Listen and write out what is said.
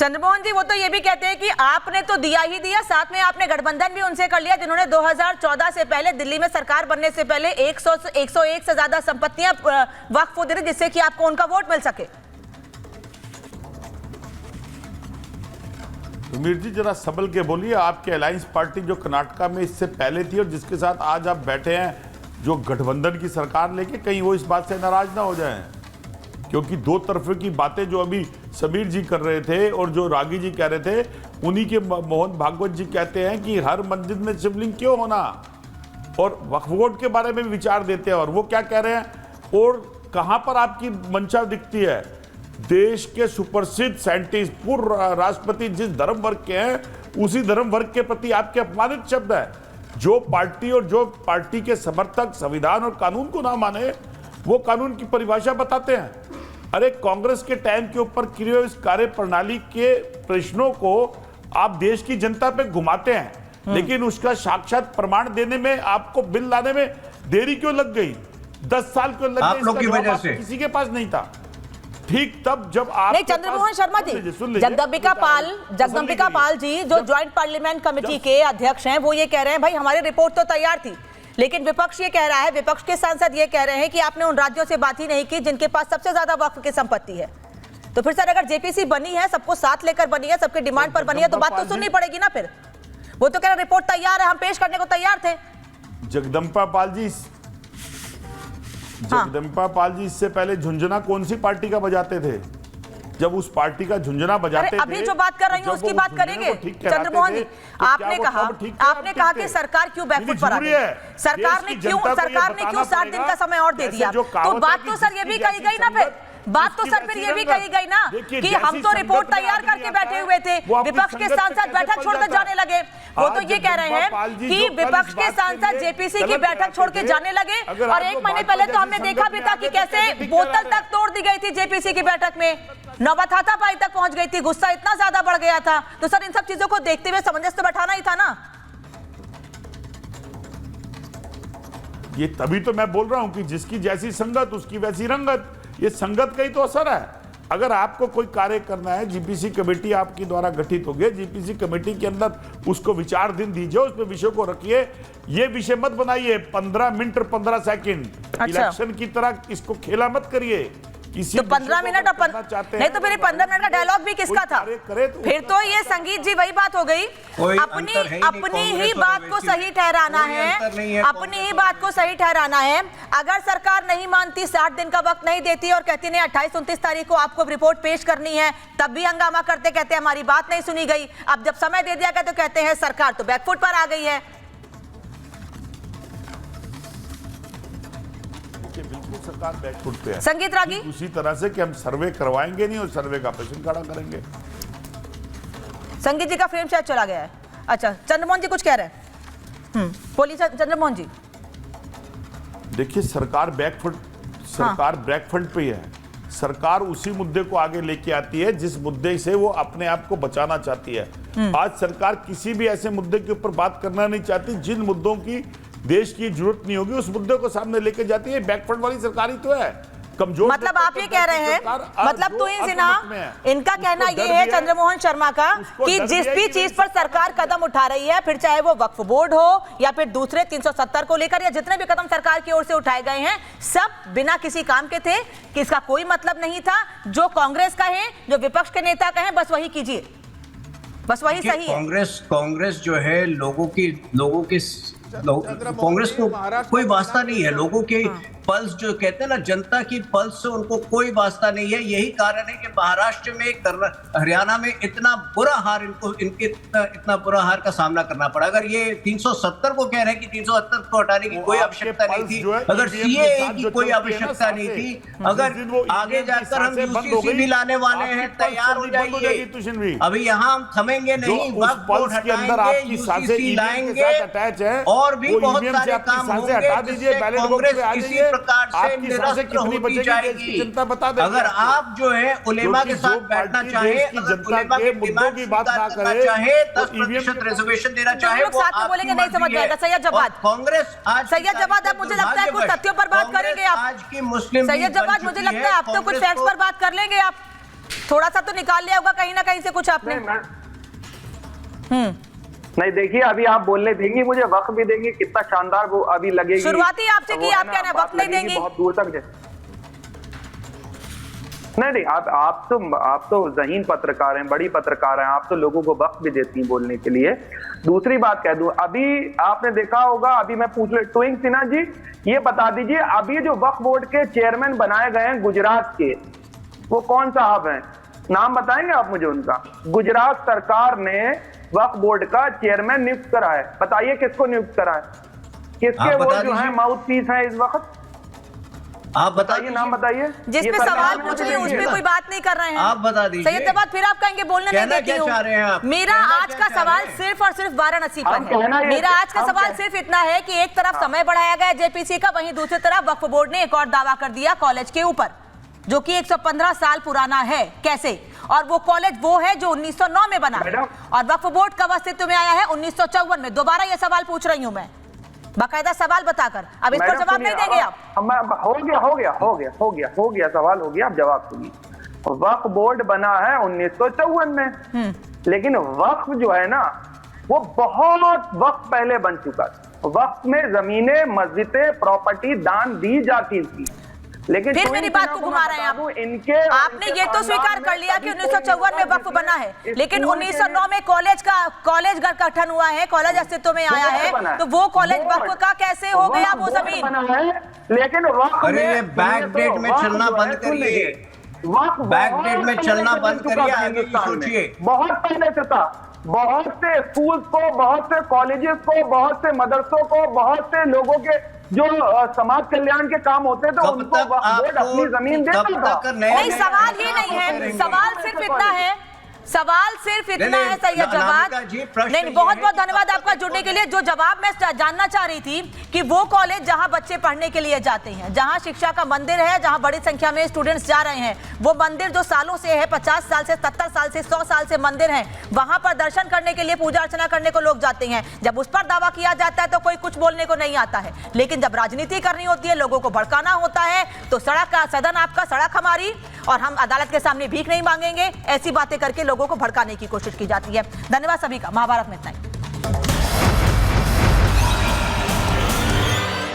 चंद्रमोहन जी, वो तो ये भी कहते हैं कि आपने तो दिया ही दिया, साथ में आपने गठबंधन भी उनसे कर लिया जिन्होंने 2014 से पहले दिल्ली में सरकार बनने से पहले 101 से ज्यादा संपत्तियां वक्फ को दे दी जिससे कि आपको उनका वोट मिल सके। मीर जी जरा सबल के बोलिए, आपके अलायंस पार्टी जो कर्नाटका में इससे पहले थी और जिसके साथ आज आप बैठे हैं जो गठबंधन की सरकार लेके, कहीं वो इस बात से नाराज ना हो जाएं, क्योंकि दो तरफे की बातें जो अभी समीर जी कर रहे थे और जो रागी जी कह रहे थे, उन्हीं के मोहन भागवत जी कहते हैं कि हर मस्जिद में शिवलिंग क्यों होना, और वक्फ बोर्ड के बारे में भी विचार देते हैं। और वो क्या कह रहे हैं और कहां पर आपकी मंशा दिखती है? देश के सुप्रसिद्ध साइंटिस्ट, पूर्व राष्ट्रपति जिस धर्म वर्ग के हैं उसी धर्म वर्ग के प्रति आपके अपमानित शब्द है। जो पार्टी और जो पार्टी के समर्थक संविधान और कानून को ना माने वो कानून की परिभाषा बताते हैं। अरे कांग्रेस के टाइम के ऊपर किए हुए इस कार्य प्रणाली के प्रश्नों को आप देश की जनता पे घुमाते हैं, लेकिन उसका साक्षात प्रमाण देने में आपको बिल लाने में देरी क्यों लग गई? 10 साल क्यों लग गए? आप लोग की वजह से किसी के पास नहीं था। ठीक तब जब आप नहीं, चंद्रमोहन शर्मा जी, जगदम्बिका पाल जी जो ज्वाइंट पार्लियामेंट कमेटी के अध्यक्ष हैं, वो ये कह रहे हैं भाई हमारी रिपोर्ट तो तैयार थी, लेकिन विपक्ष ये कह रहा है, विपक्ष के सांसद ये कह रहे हैं कि आपने उन राज्यों से बात ही नहीं की जिनके पास सबसे ज्यादा वक्फ की संपत्ति है। तो फिर सर अगर जेपीसी बनी है, सबको साथ लेकर बनी है, सबके डिमांड पर बनी है, तो बात तो सुननी पड़ेगी ना। फिर वो तो कह रहे रिपोर्ट तैयार है, हम पेश करने को तैयार थे। जगदम्बिका पाल जी इससे पहले झुंझुना कौन सी पार्टी का बजाते थे? जब उस पार्टी का झुंझुना बजाते थे, अभी जो बात कर रही हूं उसकी बात करेंगे चंद्रमोहन जी। आपने कहा कि सरकार क्यों बैकफुट पर आ गई, सरकार ने क्यों 60 दिन का समय और दे दिया? तो बात तो सर ये भी कही गई ना, फिर बात तो सर फिर ये भी कही गई ना कि हम तो रिपोर्ट तैयार करके बैठे हुए थे, विपक्ष के सांसद बैठक छोड़कर जाने लगे। वो तो ये कह रहे हैं कि विपक्ष के सांसद जेपीसी की बैठक छोड़ के जाने लगे, और 1 महीने पहले तो हमने देखा भी था कि कैसे बोतल तक तोड़ दी गई थी जेपीसी की बैठक में, नौबत हाथापाई तक पहुंच गई थी, गुस्सा इतना ज्यादा बढ़ गया था। तो सर इन सब चीजों को देखते हुए सामंजस्य तो बैठाना ही था ना। ये तभी तो मैं बोल रहा हूं कि जिसकी जैसी संगत उसकी वैसी रंगत, ये संगत का ही तो असर है। अगर आपको कोई कार्य करना है, जीपीसी कमेटी आपके द्वारा गठित होगी, जीपीसी कमेटी के अंदर उसको विचार दिन दीजिए, उसमें विषय को रखिए, ये विषय मत बनाइए 15 मिनट और 15 सेकंड। अच्छा। इलेक्शन की तरह इसको खेला मत करिए। तो 15 मिनट और नहीं तो फिर 15 मिनट का डायलॉग भी किसका था? फिर तो ये संगीत जी वही बात हो गई, अपनी ही बात को सही ठहराना है, अपनी ही बात को सही ठहराना है। अगर सरकार नहीं मानती, 60 दिन का वक्त नहीं देती और कहती नहीं 28-29 तारीख को आपको रिपोर्ट पेश करनी है, तब भी हंगामा करते, कहते हैं हमारी बात नहीं सुनी गई। अब जब समय दे दिया गया तो कहते हैं सरकार तो बैकफुट पर आ गई है। बिल्कुल सरकार बैकफुट पे है। संगीत रागी उसी तरह से कि हम सर्वे करवाएंगे नहीं और सर्वे का प्रश्न खड़ा करेंगे। संगीत जी का फ्रेम शायद चला गया है। अच्छा, चंद्रमोहन जी कुछ कह रहे हैं? बोलिए चंद्रमोहन जी। देखिए सरकार बैकफुट पे है। सरकार उसी मुद्दे को आगे लेके आती है जिस मुद्दे से वो अपने आप को बचाना चाहती है। आज सरकार किसी भी ऐसे मुद्दे के ऊपर बात करना नहीं चाहती जिन मुद्दों की देश की जरूरत नहीं होगी, उस मुद्दे को सामने लेके जाती है। बैकफुट वाली सरकार ही तो है, कमजोर। मतलब आप ये कह रहे हैं, मतलब तुहिन सिन्हा, इनका कहना ये है चंद्रमोहन शर्मा का कि जिस भी चीज पर सरकार कदम उठा रही है, फिर चाहे वो वक्फ बोर्ड हो या फिर दूसरे 370 को लेकर या जितने भी कदम सरकार की ओर से उठाए गए हैं, सब बिना किसी काम के थे, कि इसका कोई मतलब नहीं था। जो कांग्रेस का है, जो विपक्ष के नेता का है, बस वही कीजिए, बस वही सही है। कांग्रेस जो है लोगों की कांग्रेस को कोई वास्ता नहीं है, लोगों के पल्स जो कहते हैं ना, जनता की पल्स से उनको कोई वास्ता नहीं है। यही कारण है कि महाराष्ट्र में, हरियाणा में इतना बुरा हार इतना बुरा हार का सामना करना पड़ा। अगर ये 370 को कह रहे हैं कि 370 को हटाने की कोई आवश्यकता नहीं थी, अगर सीएए की कोई आवश्यकता नहीं थी, अगर आगे जाकर हम यूसीसी भी लाने वाले हैं, तैयार हो जाइए। अभी यहाँ हम थमेंगे नहीं, वक्त हटाएंगे, यूसीसी लाएंगे और भी बहुत सारे काम होंगे जिससे कांग्रेस किसी प्रकार से निरस्त होती जाएगी। अगर आप जो है उलेमा के साथ बैठना चाहे, उलेमा के डिमांड की बात ना करना चाहे, 10% रिजर्वेशन देना चाहे, वो साथ में बोलेंगे नहीं समझ आएगा। सैयद जवाद, कांग्रेस आज सैयद जवाद, अब मुझे लगता है कुछ तथ्यों पर बात करेंगे आप। आज की मुस्लिम सैयद जवाद, मुझे लगता है आप तो कुछ फैक्ट्स पर बात कर लेंगे आप। थोड़ा सा तो निकाल लिया होगा कहीं ना कहीं से कुछ आपने। नहीं देखिए, अभी आप बोलने देंगी मुझे, वक्त भी देंगी, कितना शानदार वो अभी लगेगी। शुरुआती आपसे की, आप क्या वक्त नहीं देंगी? बहुत दूर तक नहीं, आप तो ज़हीन पत्रकार हैं, बड़ी पत्रकार हैं, आप तो लोगों को वक्त भी देती हैं बोलने के लिए। दूसरी बात कह दूं, अभी आपने देखा होगा, अभी मैं पूछ ले ट्विंक सिन्हा जी, ये बता दीजिए अभी जो वक्फ बोर्ड के चेयरमैन बनाए गए हैं गुजरात के, वो कौन साहब हैं? नाम बताएंगे आप मुझे उनका? गुजरात सरकार ने वक्फ बोर्ड का चेयरमैन नियुक्त करा है, बताइए किसको नियुक्त करा है? किसके वो जो है माउथ पीस है इस वक्त? आप बताइए, नाम बताइए। जिस पे सवाल पूछ रही हूँ उस पे कोई बात नहीं कर रहे हैं। आप बता दीजिए। सैयदाबाद फिर आप कहेंगे बोलने नहीं देती हूँ। मेरा आज का सवाल सिर्फ और सिर्फ वाराणसी पर है। मेरा आज का सवाल सिर्फ इतना है कि एक तरफ समय बढ़ाया गया जेपीसी का, वहीं दूसरी तरफ वक्फ बोर्ड ने एक और दावा कर दिया कॉलेज के ऊपर, जो कि 115 साल पुराना है। कैसे? और वो कॉलेज वो है जो 1909 में बना है, और वक्फ बोर्ड कब अस्तित्व में आया है? 1954 में। दोबारा ये सवाल पूछ रही हूं मैं, बाकायदा सवाल बताकर। अब इस पर जवाब नहीं देंगे आप? हो गया सवाल हो गया, आप जवाब सुनिए। वक्फ बोर्ड बना है 1954 में, लेकिन वक्फ जो है ना वो बहुत वक्त पहले बन चुका था। वक्त में जमीनें, मस्जिदें, प्रॉपर्टी दान दी जाती थी, लेकिन फिर मेरी बात को घुमा रहे हैं आप। आपने ये तो स्वीकार कर लिया कि 1954 में वक्फ बना है, लेकिन 1909 में कॉलेज का गठन हुआ है, कॉलेज अस्तित्व में आया है, तो वो कॉलेज वक्फ का कैसे हो गया वो जमीन? लेकिन अरे बैक डेट में चलना बंद करिए, बैक डेट में चलना बंद करिए, सोचिए। बहुत पहले से था, बहुत से स्कूल्स को, बहुत से कॉलेजेस को, बहुत से मदरसों को, बहुत से लोगों के जो समाज कल्याण के काम होते थे उनको बोर्ड अपनी जमीन देता था। नहीं, सवाल ये नहीं है, सवाल सिर्फ इतना है, सवाल सिर्फ इतना है सैयद जवाद। नहीं, बहुत बहुत धन्यवाद आपका जुड़ने के लिए। जो जवाब मैं जानना चाह रही थी कि वो कॉलेज जहां बच्चे पढ़ने के लिए जाते हैं, जहां शिक्षा का मंदिर है, जहां बड़ी संख्या में स्टूडेंट्स जा रहे हैं, वो मंदिर जो सालों से है, 50 साल से, 70 साल से, 100 साल से मंदिर है, वहां पर दर्शन करने के लिए, पूजा अर्चना करने को लोग जाते हैं। जब उस पर दावा किया जाता है तो कोई कुछ बोलने को नहीं आता है, लेकिन जब राजनीति करनी होती है, लोगों को भड़काना होता है, तो सड़क का सदन आपका, सड़क हमारी, और हम अदालत के सामने भीख नहीं मांगेंगे, ऐसी बातें करके लोगों को भड़काने की कोशिश की जाती है। धन्यवाद सभी का। महाभारत में इतना ही।